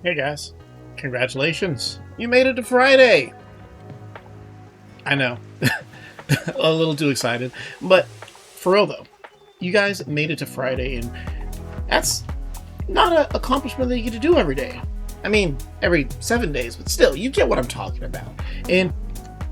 Hey guys, congratulations. You made it to Friday. I know. A little too excited. But for real though, you guys made it to Friday, and that's not an accomplishment that you get to do every day. I mean, every 7 days, but still, you get what I'm talking about. And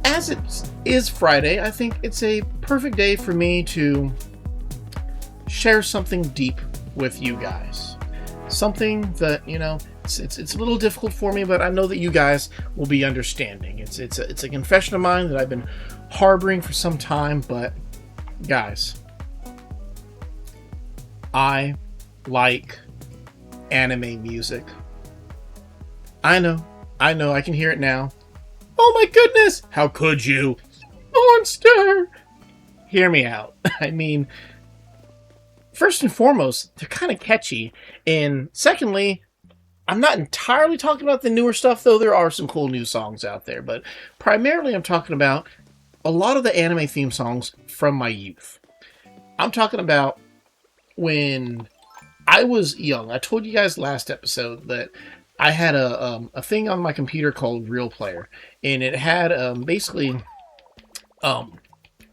as it is Friday, I think it's a perfect day for me to share something deep with you guys. Something that, it's a little difficult for me, but I know that you guys will be understanding. It's a confession of mine that I've been harboring for some time, but guys, I like anime music. I know, I can hear it now. Oh my goodness, how could you? Monster! Hear me out. I mean, first and foremost, they're kind of catchy, and secondly, I'm not entirely talking about the newer stuff, though there are some cool new songs out there, but primarily I'm talking about a lot of the anime theme songs from my youth. I'm talking about when I was young. I told you guys last episode that I had a thing on my computer called Real Player, and it had basically um,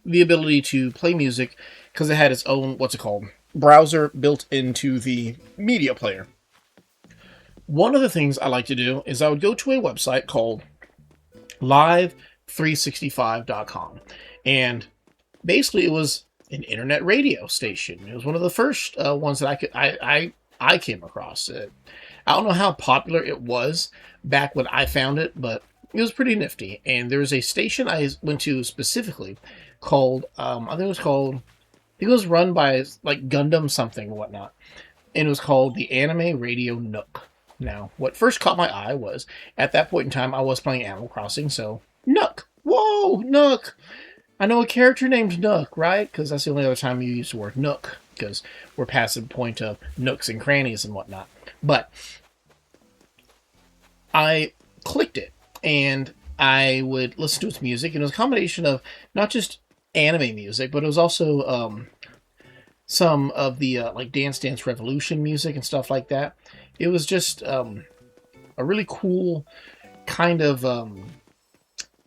the ability to play music because it had its own, what's it called, browser built into the media player. One of the things I like to do is I would go to a website called live365.com. And basically it was an internet radio station. It was one of the first ones that I came across. I don't know how popular it was back when I found it, but it was pretty nifty. And there was a station I went to specifically called, I think it was run by like Gundam something or whatnot. And it was called the Anime Radio Nook. Now, what first caught my eye was, at that point in time, I was playing Animal Crossing, so Nook. Whoa, Nook! I know a character named Nook, right? Because that's the only other time you use the word Nook, because we're past the point of nooks and crannies and whatnot. But I clicked it, and I would listen to its music, and it was a combination of not just anime music, but it was also some of the like Dance Dance Revolution music and stuff like that. It was just a really cool kind of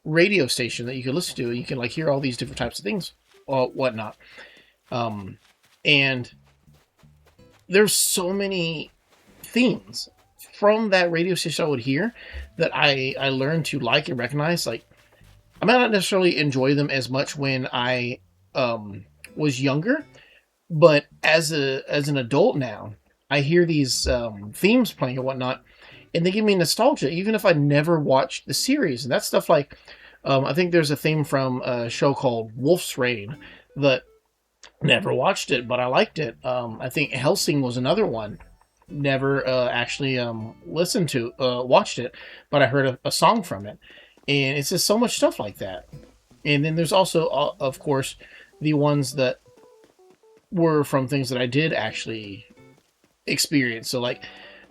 radio station that you could listen to. You can like hear all these different types of things, or whatnot. Um, and there's so many themes from that radio station I would hear that I learned to like and recognize. Like I might not necessarily enjoy them as much when I was younger, but as an adult now, I hear these themes playing and whatnot, and they give me nostalgia, even if I never watched the series. And that's stuff like, I think there's a theme from a show called Wolf's Rain that never watched it, but I liked it. I think Helsing was another one. Never actually watched it, but I heard a song from it. And it's just so much stuff like that. And then there's also, of course, the ones that were from things that I did actually experience. So like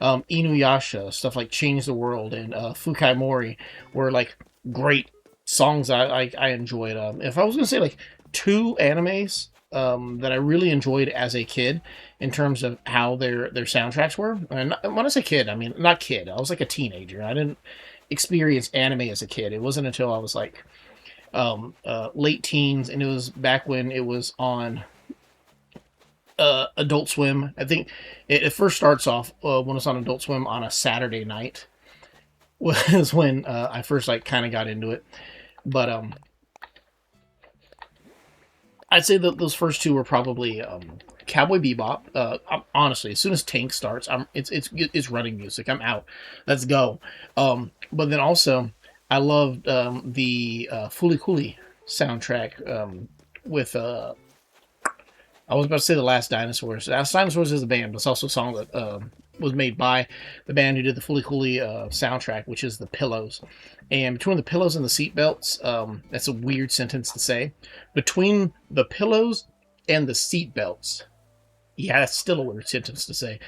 Inuyasha, stuff like Change the World and Fukai Mori were like great songs I enjoyed. If I was gonna say like two animes that I really enjoyed as a kid in terms of how their soundtracks were, and when I say kid, I mean not kid. I was like a teenager. I didn't experience anime as a kid. It wasn't until I was like late teens, and it was back when it was on Adult Swim. I think it first starts off when it's on Adult Swim on a Saturday night. Was when I first like kind of got into it, but I'd say that those first two were probably Cowboy Bebop. Honestly, as soon as Tank starts, it's running music. I'm out. Let's go. But then also I loved the Fooly Cooly soundtrack with I was about to say The Last Dinosaurs. The Last Dinosaurs is a band, but it's also a song that was made by the band who did the Fooly Cooly soundtrack, which is The Pillows. And between the pillows and the seatbelts, that's a weird sentence to say. Between the pillows and the seatbelts, yeah, that's still a weird sentence to say.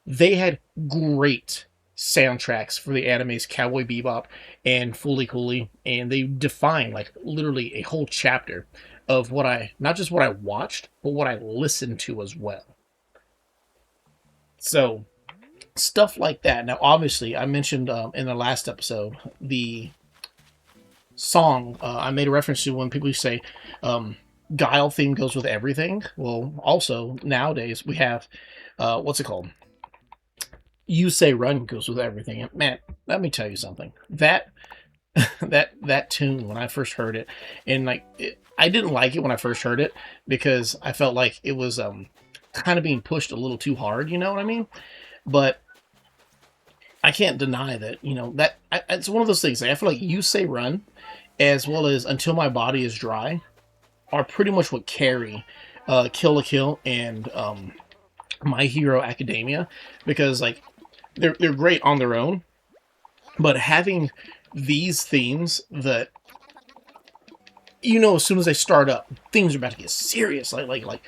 They had great soundtracks for the animes Cowboy Bebop and Fooly Cooly, and they define like literally a whole chapter of what I not just what I watched, but what I listened to as well. So Stuff like that. Now, obviously, I mentioned in the last episode the song. I made a reference to when people say Guile theme goes with everything. Well, also nowadays we have what's it called? You Say Run goes with everything. And man, let me tell you something. That tune when I first heard it, and I didn't like it when I first heard it because I felt like it was kind of being pushed a little too hard. You know what I mean? But I can't deny that, it's one of those things. Like, I feel like You Say Run, as well as Until My Body Is Dry, are pretty much what carry Kill la Kill and My Hero Academia, because like they're great on their own, but having these themes that, as soon as they start up, things are about to get serious. Like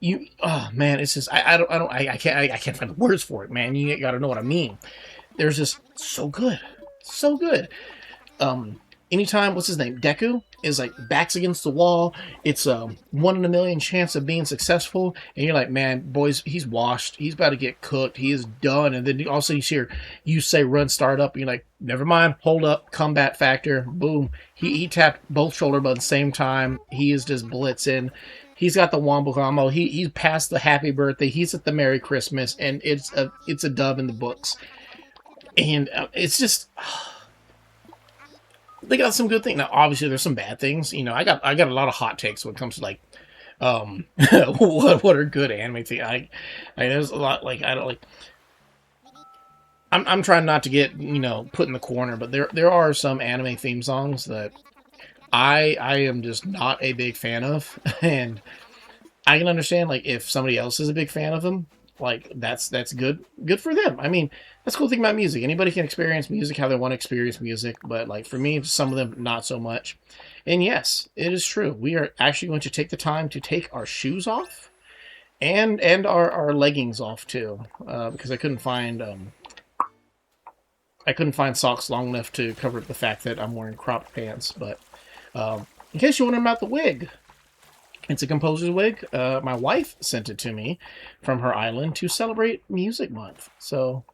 you, oh man, it's just I can't find the words for it, man. You got to know what I mean. There's just so good, so good. Anytime, what's his name, Deku is like backs against the wall, it's a 1 in a million chance of being successful, and you're like, man, boys, he's washed, he's about to get cooked, he is done. And then also you hear You Say Run start up, and you're like, never mind, hold up, combat factor, boom, he tapped both shoulder buttons same time, he is just blitzing. He's got the wombo combo. He's past the happy birthday. He's at the Merry Christmas, and it's a dub in the books. And it's just, they got some good things. Now, obviously, there's some bad things. I got a lot of hot takes when it comes to like, what are good anime things. There's a lot, like, I don't like. I'm trying not to get put in the corner, but there are some anime theme songs that I am just not a big fan of, and I can understand like if somebody else is a big fan of them, like that's good for them. I mean, that's the cool thing about music. Anybody can experience music how they want to experience music, but like for me, some of them not so much. And yes, it is true. We are actually going to take the time to take our shoes off and our leggings off too, because I couldn't find socks long enough to cover the fact that I'm wearing cropped pants. But in case you're wondering about the wig, it's a composer's wig. My wife sent it to me from her island to celebrate Music Month. So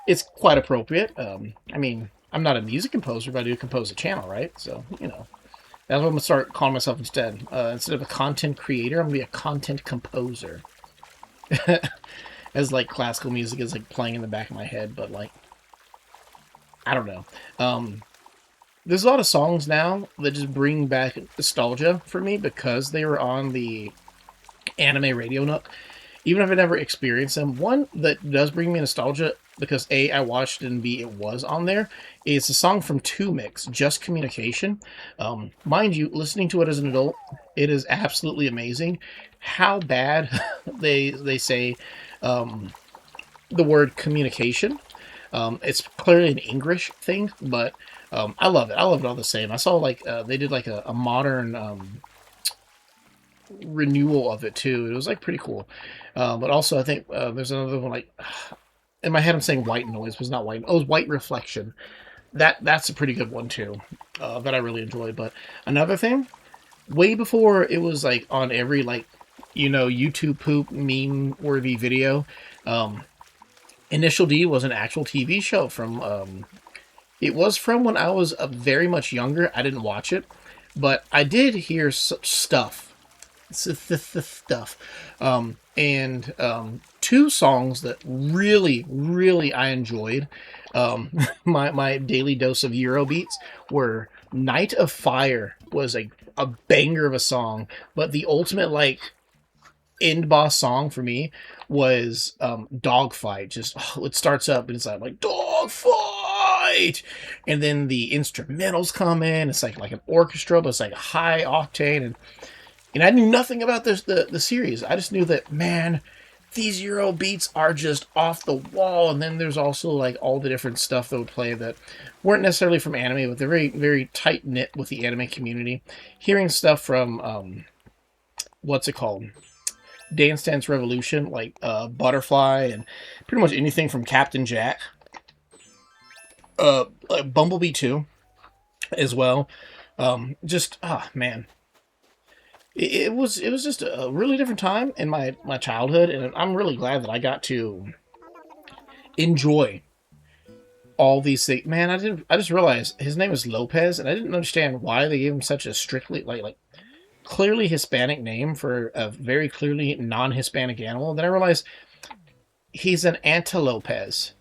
it's quite appropriate. I mean, I'm not a music composer, but I do compose a channel, right? So, that's what I'm going to start calling myself instead. Instead of a content creator, I'm going to be a content composer. As, like, classical music is, like, playing in the back of my head, but, like, I don't know. There's a lot of songs now that just bring back nostalgia for me because they were on the anime radio nook. Even if I never experienced them, one that does bring me nostalgia because A, I watched and B, it was on there, is a song from Two Mix, Just Communication. Mind you, listening to it as an adult, it is absolutely amazing how bad they say the word communication. It's clearly an English thing, but I love it. I love it all the same. I saw like they did like a modern renewal of it too. It was like pretty cool. But also I think there's another one like in my head I'm saying White Noise, but it's not White. Oh, it was White Reflection. That's a pretty good one too. That I really enjoyed. But another thing, way before it was like on every like YouTube poop meme worthy video. Initial D was an actual TV show from, it was from when I was very much younger. I didn't watch it, but I did hear such stuff. Stuff. And two songs that really, really I enjoyed, my daily dose of Eurobeats were Night of Fire was a banger of a song, but the ultimate, like, end boss song for me was Dogfight. Just it starts up and it's like Dogfight, and then the instrumentals come in. It's like an orchestra, but it's like high octane, and I knew nothing about the series. I just knew that, man, these Euro beats are just off the wall. And then there's also like all the different stuff that would play that weren't necessarily from anime, but they're very, very tight knit with the anime community. Hearing stuff from what's it called? Dance Dance Revolution, like Butterfly, and pretty much anything from Captain Jack. Like Bumblebee 2 as well. Man. It was just a really different time in my childhood, and I'm really glad that I got to enjoy all these things. Man, I just realized his name is Lopez, and I didn't understand why they gave him such a strictly like clearly Hispanic name for a very clearly non-Hispanic animal. Then I realized he's an antilopez.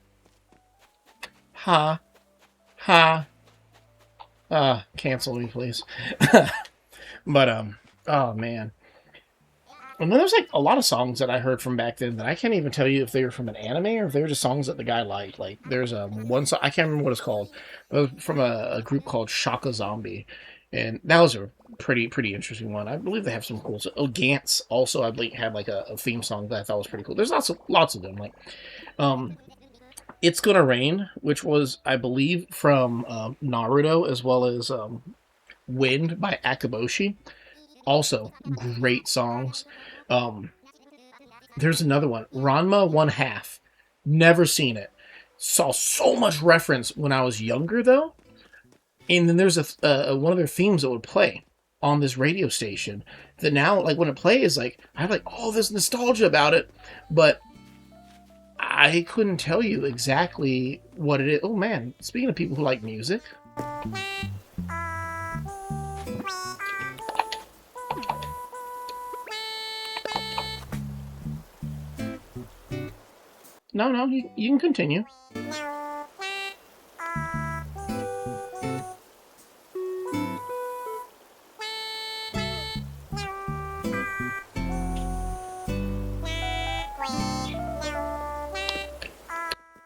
Ha ha. Cancel me, please. But oh man. And then there's like a lot of songs that I heard from back then that I can't even tell you if they were from an anime or if they were just songs that the guy liked. Like there's one song I can't remember what it's called, but it was from a group called Shaka Zombie, and that was a pretty interesting one. I believe they have some cool. Oh, Gantz also I believe had like a theme song that I thought was pretty cool. There's lots of them. Like um, It's Gonna Rain, which was I believe from Naruto, as well as Wind by Akaboshi. Also, great songs. Um, there's another one, Ranma One Half. Never seen it. Saw so much reference when I was younger, though. And then there's one of their themes that would play on this radio station. That now, like when it plays, like I have like all this nostalgia about it, but I couldn't tell you exactly what it is. Oh man! Speaking of people who like music, no, you can continue.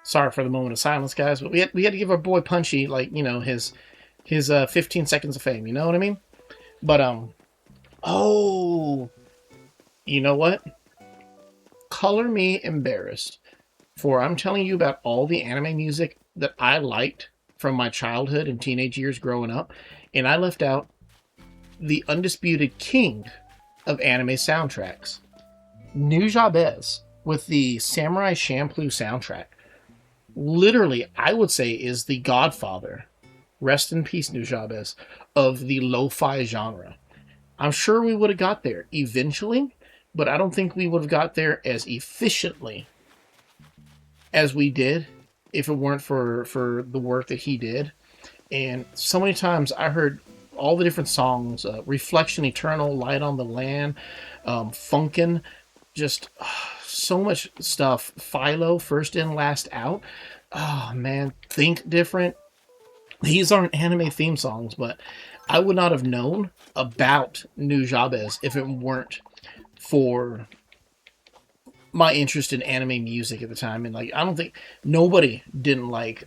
Sorry for the moment of silence, guys, but we had to give our boy Punchy like his 15 seconds of fame. You know what I mean? But oh, you know what? Color me embarrassed, for I'm telling you about all the anime music that I liked from my childhood and teenage years growing up, and I left out the undisputed king of anime soundtracks, Nujabes, with the Samurai Champloo soundtrack. Literally, I would say is the godfather, rest in peace Nujabes, of the lo-fi genre. I'm sure we would have got there eventually, but I don't think we would have got there as efficiently as we did if it weren't for the work that he did. And so many times I heard all the different songs, Reflection Eternal, Light on the Land, Funkin', just so much stuff. Philo, First In, Last Out. Oh man, Think Different. These aren't anime theme songs, but I would not have known about Nujabes if it weren't for my interest in anime music at the time. And like, I don't think nobody didn't like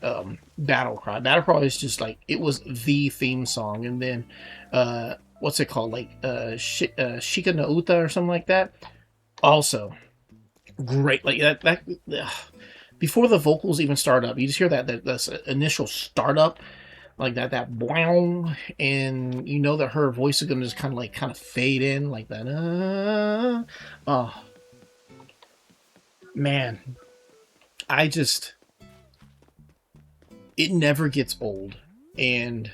Battle Cry. Battle Cry is just like, it was the theme song. And then what's it called, like Shika no Uta or something like that, also great. Like that before the vocals even start up, you just hear that initial startup, like that boing, and you know that her voice is gonna just kind of fade in like that. Oh man, I just, it never gets old. And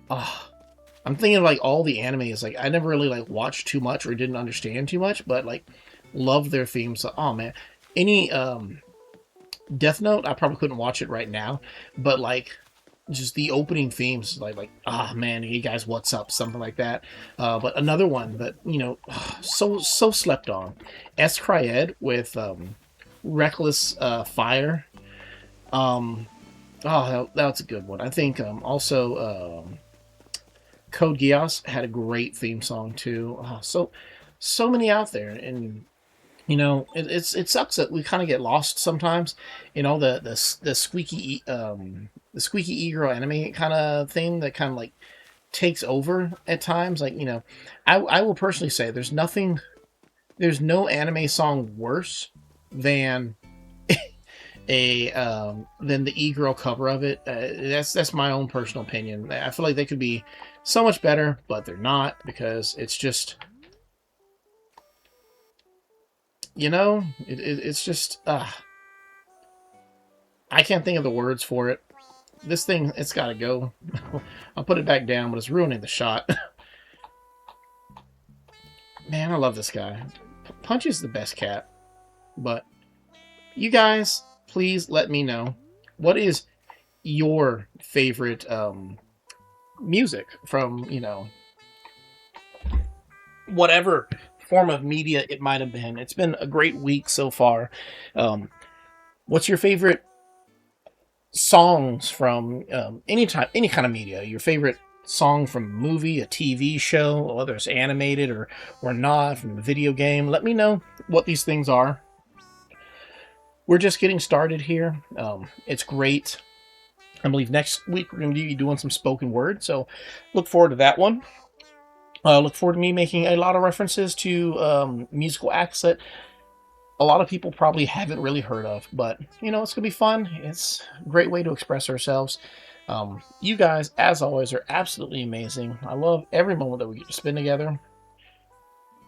I'm thinking of like all the animes, like I never really like watched too much or didn't understand too much, but like love their themes. Oh man, any Death Note, I probably couldn't watch it right now, but like just the opening themes, like man, hey guys, what's up, something like that. But another one that so slept on, S. Cryed with Reckless Fire. That's a good one. I think also Code Geass had a great theme song too. So many out there, and it sucks that we kind of get lost sometimes in all the squeaky e-girl anime kind of thing that kind of like takes over at times. Like I will personally say there's no anime song worse than than the e-girl cover of it. That's my own personal opinion. I feel like they could be so much better, but they're not, because it's just it's just I can't think of the words for it. This thing, it's gotta go. I'll put it back down, but it's ruining the shot. Man, I love this guy. Punch is the best cat. But you guys, please let me know what is your favorite music from, whatever form of media it might have been. It's been a great week so far. Um, what's your favorite songs from any kind of media? Your favorite song from a movie, a TV show, whether it's animated or not, from a video game. Let me know what these things are. We're just getting started here. It's great. I believe next week we're going to be doing some spoken word, so look forward to that one. Look forward to me making a lot of references to musical acts that a lot of people probably haven't really heard of, but it's gonna be fun. It's a great way to express ourselves. You guys, as always, are absolutely amazing. I love every moment that we get to spend together.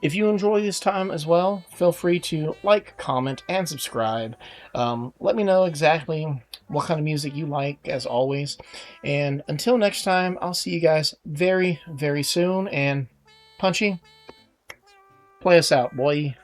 If you enjoy this time as well, feel free to like, comment, and subscribe. Let me know exactly what kind of music you like, as always. And until next time, I'll see you guys very, very soon. And Punchy, play us out, boy.